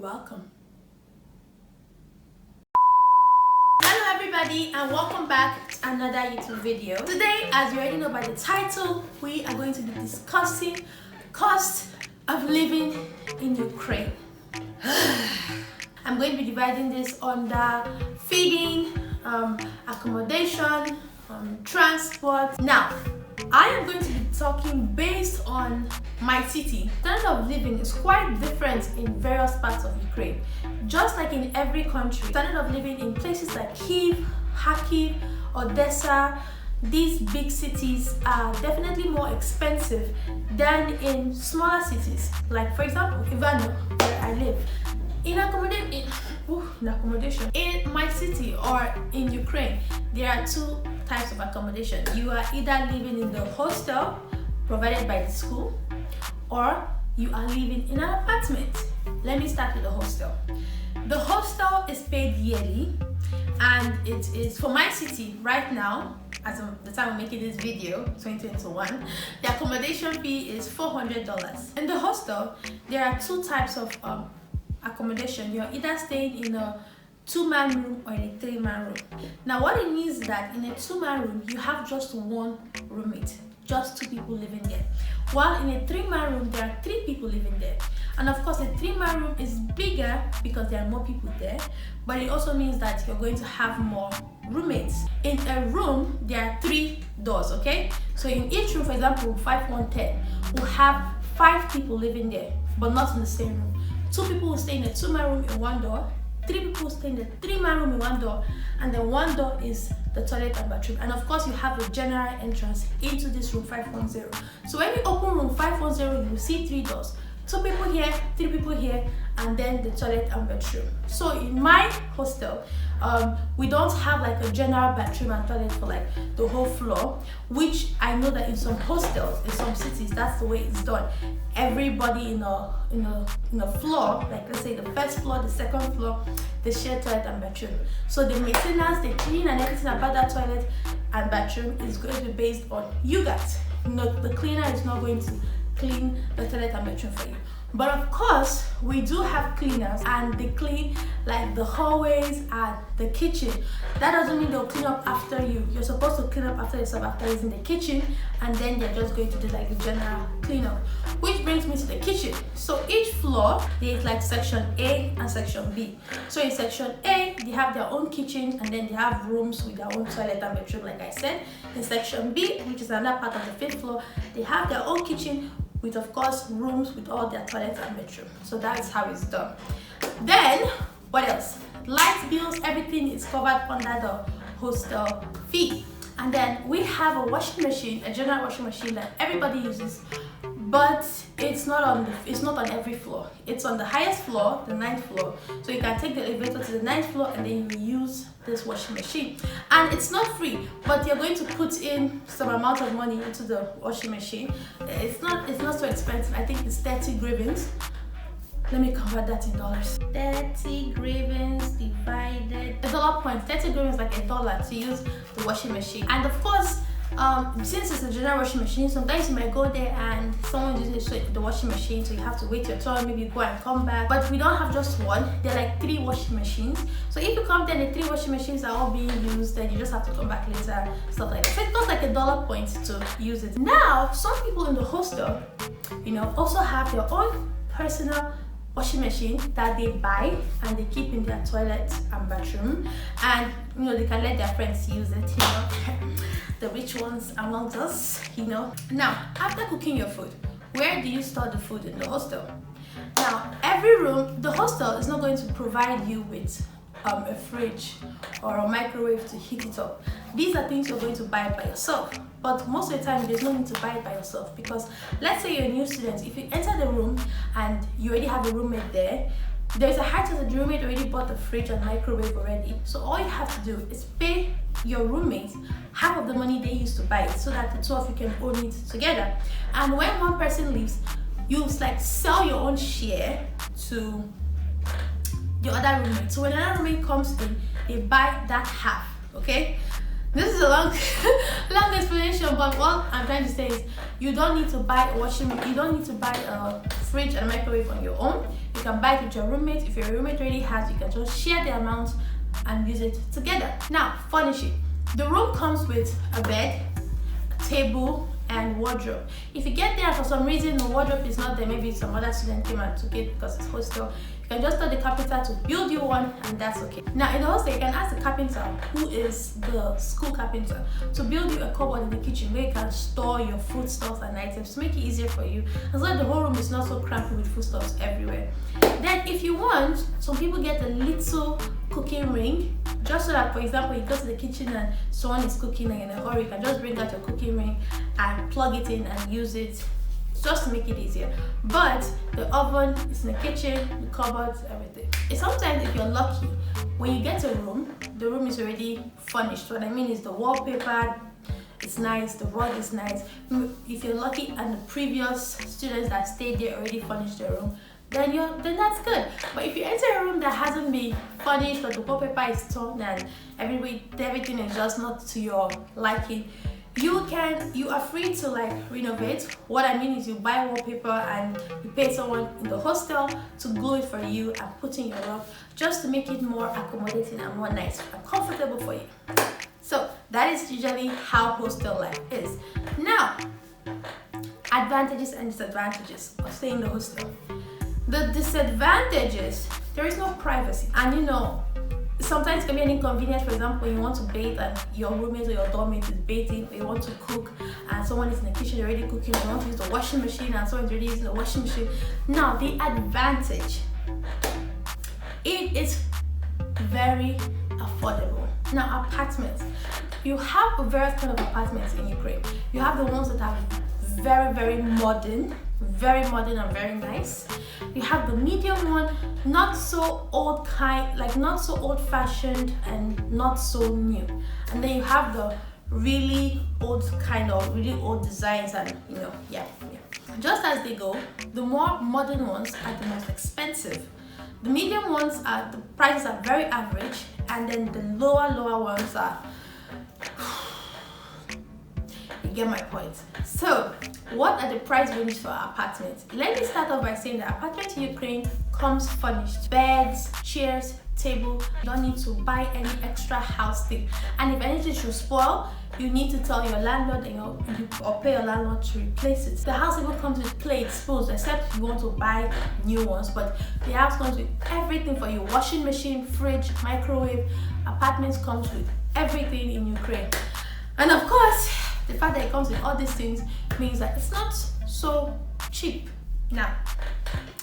welcome. Hello everybody and welcome back to another YouTube video. Today, as you already know by the title, we are going to be discussing cost of living in Ukraine. I'm going to be dividing this under feeding, accommodation, transport. Now, I am going to be talking based on my city. Standard of living is quite different in various parts of Ukraine. Just like in every country, standard of living in places like Kyiv, Kharkiv, Odessa, these big cities are definitely more expensive than in smaller cities. Like for example, Ivano, where I live. In accommodation, in my city or in Ukraine, there are two types of accommodation. You are either living in the hostel provided by the school, or you are living in an apartment. Let me start with the hostel. The hostel is paid yearly, and it is for my city right now. As of the time I'm making this video, 2021, the accommodation fee is $400. In the hostel, there are two types of accommodation. You're either staying in a 2-man room or in a 3-man room. Now what it means is that in a 2-man room you have just one roommate, just 2 people living there, while in a 3-man room there are 3 people living there. And of course a 3-man room is bigger because there are more people there, but it also means that you're going to have more roommates. In a room there are 3 doors, okay? So in each room, for example 5110, we'll have 5 people living there, but not in the same room. 2 people will stay in a 2-man room in one door, 3 people will stay in the 3-man room in one door, and then one door is the toilet and bathroom. And of course you have a general entrance into this room 510. So when you open room 510, you will see 3 doors. 2 people here, 3 people here, and then the toilet and bathroom. So in my hostel, we don't have like a general bathroom and toilet for like the whole floor, which I know that in some hostels, in some cities, that's the way it's done. Everybody in a floor, like let's say the first floor, the second floor, they share toilet and bathroom. So the maintenance, the cleaning and everything about that toilet and bathroom is going to be based on you guys. The cleaner is not going to clean the toilet and bathroom for you. But of course, we do have cleaners, and they clean like the hallways and the kitchen. That doesn't mean they'll clean up after you. You're supposed to clean up after yourself after using the kitchen, and then they're just going to do like a general cleanup. Which brings me to the kitchen. So each floor, there's like section A and section B. So in section A, they have their own kitchen, and then they have rooms with their own toilet and bathroom, like I said. In section B, which is another part of the 5th floor, they have their own kitchen with of course rooms with all their toilets and bathroom. So that's how it's done. Then what else? Light bills, everything is covered under the hostel fee. And then we have a washing machine, a general washing machine that everybody uses, but it's not on every floor. It's on the highest floor, the 9th floor. So you can take the elevator to the 9th floor and then you use this washing machine. And it's not free, but you're going to put in some amount of money into the washing machine. It's not so expensive. I think it's 30 hryvnias. Let me convert that in dollars. 30 hryvnias divided $1 30 hryvnias is like $1 to use the washing machine. And of course, since it's a general washing machine, sometimes you might go there and someone uses the washing machine, so you have to wait your turn, maybe go and come back. But we don't have just one, there are like 3 washing machines. So if you come there and the 3 washing machines are all being used, then you just have to come back later, stuff like that. So it's not like $1 point to use it. Now, some people in the hostel, also have their own personal washing machine that they buy and they keep in their toilet and bathroom, and they can let their friends use it, the rich ones amongst us, Now, after cooking your food, where do you store the food in the hostel? Now, every room, the hostel is not going to provide you with a fridge or a microwave to heat it up. These are things you're going to buy by yourself. But most of the time, there's no need to buy it by yourself, because let's say you're a new student. If you enter the room and you already have a roommate there, there's a high chance that the roommate already bought the fridge and microwave already. So all you have to do is pay your roommate half of the money they used to buy it, so that the 2 of you can own it together. And when one person leaves, you like sell your own share to your other roommate. So when another roommate comes in, they buy that half, okay? This is a long long explanation, but what I'm trying to say is you don't need to buy a you don't need to buy a fridge and a microwave on your own. You can buy it with your roommate. If your roommate already has, you can just share the amount and use it together. Now, furnishing. The room comes with a bed, a table, and wardrobe. If you get there for some reason the wardrobe is not there, maybe some other student came and took it because it's hostel, you can just tell the carpenter to build you one, and that's okay. Now in the hostel, you can ask the carpenter, who is the school carpenter, to build you a cupboard in the kitchen where you can store your foodstuffs and items to make it easier for you, as well as the whole room is not so cramped with foodstuffs everywhere. Then if you want, some people get a little cooking ring, just so that, for example, you go to the kitchen and someone is cooking and in a hurry, you can just bring out your cooking ring and plug it in and use it, just to make it easier. But the oven is in the kitchen, the cupboards, everything. And sometimes if you're lucky, when you get a room, the room is already furnished. What I mean is the wallpaper is nice, the rug is nice. If you're lucky and the previous students that stayed there already furnished their room, then that's good. But if you enter a room that hasn't been furnished, or the wallpaper is torn and everything is just not to your liking, you are free to like renovate. What I mean is you buy wallpaper and you pay someone in the hostel to glue it for you and put in your rug, just to make it more accommodating and more nice and comfortable for you. So that is usually how hostel life is. Now, advantages and disadvantages of staying in the hostel. The disadvantages, there is no privacy, and sometimes it can be an inconvenience. For example, you want to bathe and your roommate or your dormmate is bathing, or you want to cook and someone is in the kitchen already cooking, or you want to use the washing machine and someone's already using the washing machine. Now, the advantage, it is very affordable. Now, apartments, you have various kind of apartments in Ukraine. You have the ones that are very, very modern and very nice. You have the medium one, not so old not so old fashioned and not so new. And then you have the really old really old designs, and just as they go, the more modern ones are the most expensive. The medium ones the prices are very average, and then the lower ones are you get my point. So what are the price ranges for apartments? Let me start off by saying that apartment in Ukraine comes furnished. Beds, chairs, table. You don't need to buy any extra house thing. And if anything should spoil, you need to tell your landlord or pay your landlord to replace it. The house even comes with plates, spoons, except if you want to buy new ones. But the house comes with everything for you. Washing machine, fridge, microwave. Apartments comes with everything in Ukraine. And of course, the fact that it comes with all these things means that it's not so cheap. Now,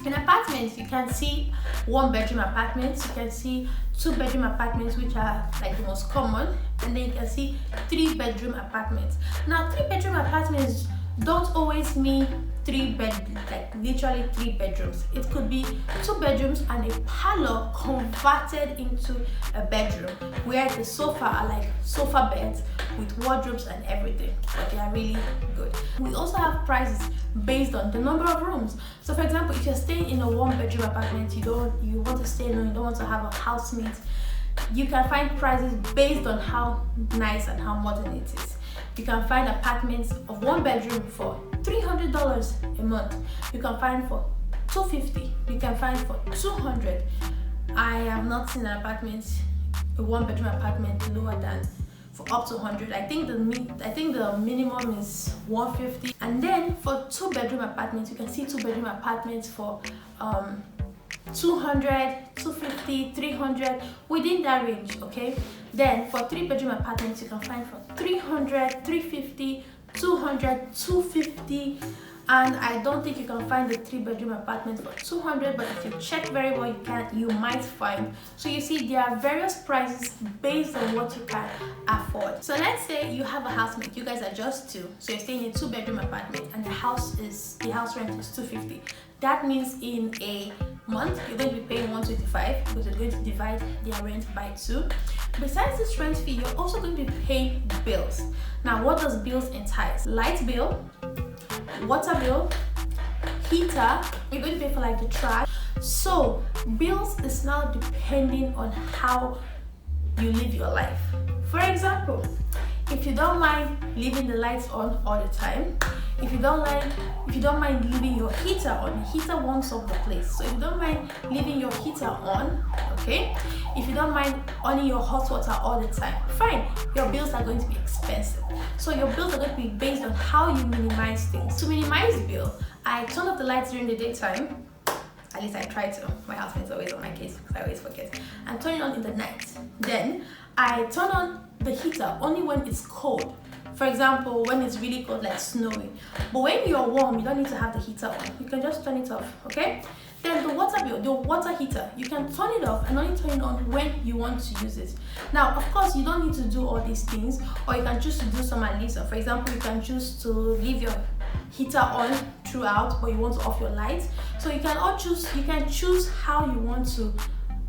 in apartments, you can see 1-bedroom apartments, you can see 2-bedroom apartments, which are like the most common, and then you can see 3-bedroom apartments. Now, 3-bedroom apartments don't always mean 3 bedrooms, like literally 3 bedrooms. It could be 2 bedrooms and a parlor converted into a bedroom, where the sofa are like sofa beds with wardrobes and everything. But they are really good. We also have prices based on the number of rooms. So for example, if you're staying in a 1-bedroom apartment, you want to stay alone, you don't want to have a housemate, you can find prices based on how nice and how modern it is. You can find apartments of 1 bedroom for $300 a month. You can find for $250. You can find for $200. I have not seen an apartment, a 1-bedroom apartment, lower than for up to $100. I think the minimum is $150. And then for 2-bedroom apartments, you can see 2-bedroom apartments for $200, $250, $300, within that range, okay? Then for 3-bedroom apartments, you can find for $300, $350, $200, $250, and I don't think you can find the 3-bedroom apartment for $200, but if you check very well, you might find. So you see, there are various prices based on what you can afford. So let's say you have a housemate, you guys are just two, so you're staying in a 2-bedroom apartment, and the house rent is $250. That means in a month you're going to be paying $125, because you're going to divide their rent by 2. Besides this rent fee, you're also going to be paying bills. Now, what does bills entitle? Light bill, water bill, heater. You're going to pay for like the trash. So bills is now depending on how you live your life. For example, if you don't mind leaving the lights on all the time, if you don't mind leaving your heater on, the heater warms up the place. So if you don't mind leaving your heater on, okay, if you don't mind on your hot water all the time, fine, your bills are going to be expensive. So your bills are going to be based on how you minimize things. To minimize bill, I turn off the lights during the daytime. At least I try to. My husband's always on my case because I always forget. And turn it on in the night. Then I turn on the heater only when it's cold. For example, when it's really cold, like snowing. But when you're warm, you don't need to have the heater on. You can just turn it off, okay? Then the water bill, the water heater, you can turn it off and only turn it on when you want to use it. Now, of course, you don't need to do all these things, or you can choose to do some and leave some. For example, you can choose to leave your heater on throughout, but you want to off your lights. So you can choose how you want to,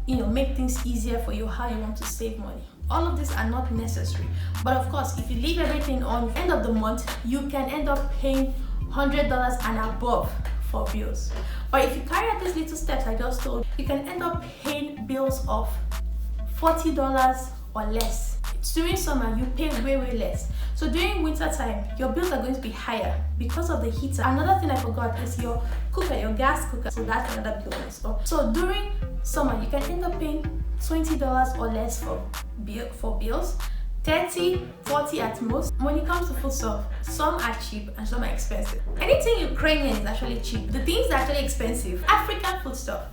make things easier for you, how you want to save money. All of these are not necessary, but of course, if you leave everything on, end of the month, you can end up paying $100 and above for bills. But if you carry out these little steps I just told, you can end up paying bills of $40 or less. During summer, you pay way less. So during winter time, your bills are going to be higher because of the heater. Another thing I forgot is your cooker, your gas cooker. So that's another bill on store. So during summer, you can end up paying $20 or less for bills, 30, 40 at most. When it comes to food stuff, some are cheap and some are expensive. Anything Ukrainian is actually cheap. The things that are actually expensive, African food stuff,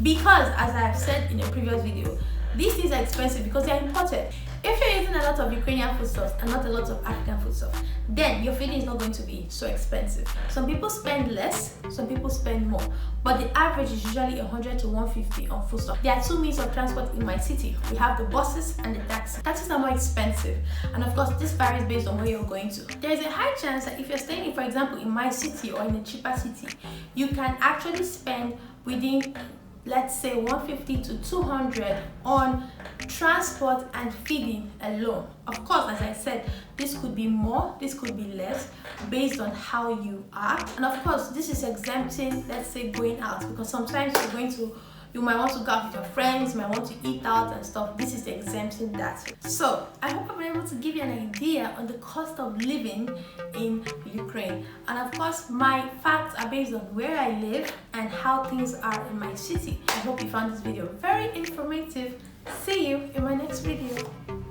because as I've said in a previous video, these things are expensive because they're imported. If you're using a lot of Ukrainian foodstuffs and not a lot of African foodstuffs, then your feeding is not going to be so expensive. Some people spend less, some people spend more, but the average is usually 100 to 150 on foodstuff. There are two means of transport in my city. We have the buses and the taxis. Taxis are more expensive, and of course, this varies based on where you're going to. There is a high chance that if you're staying, for example, in my city or in a cheaper city, you can actually spend within, let's say, 150 to 200 on transport and feeding alone. Of course, as I said, this could be more, this could be less, based on how you are. And of course, this is exempting, let's say, going out, because sometimes you might want to go out with your friends, you might want to eat out and stuff. This is exempting that. So I hope I've been able to give you an idea on the cost of living in Ukraine. And of course, my facts are based on where I live and how things are in my city. I hope you found this video very informative. See you in my next video.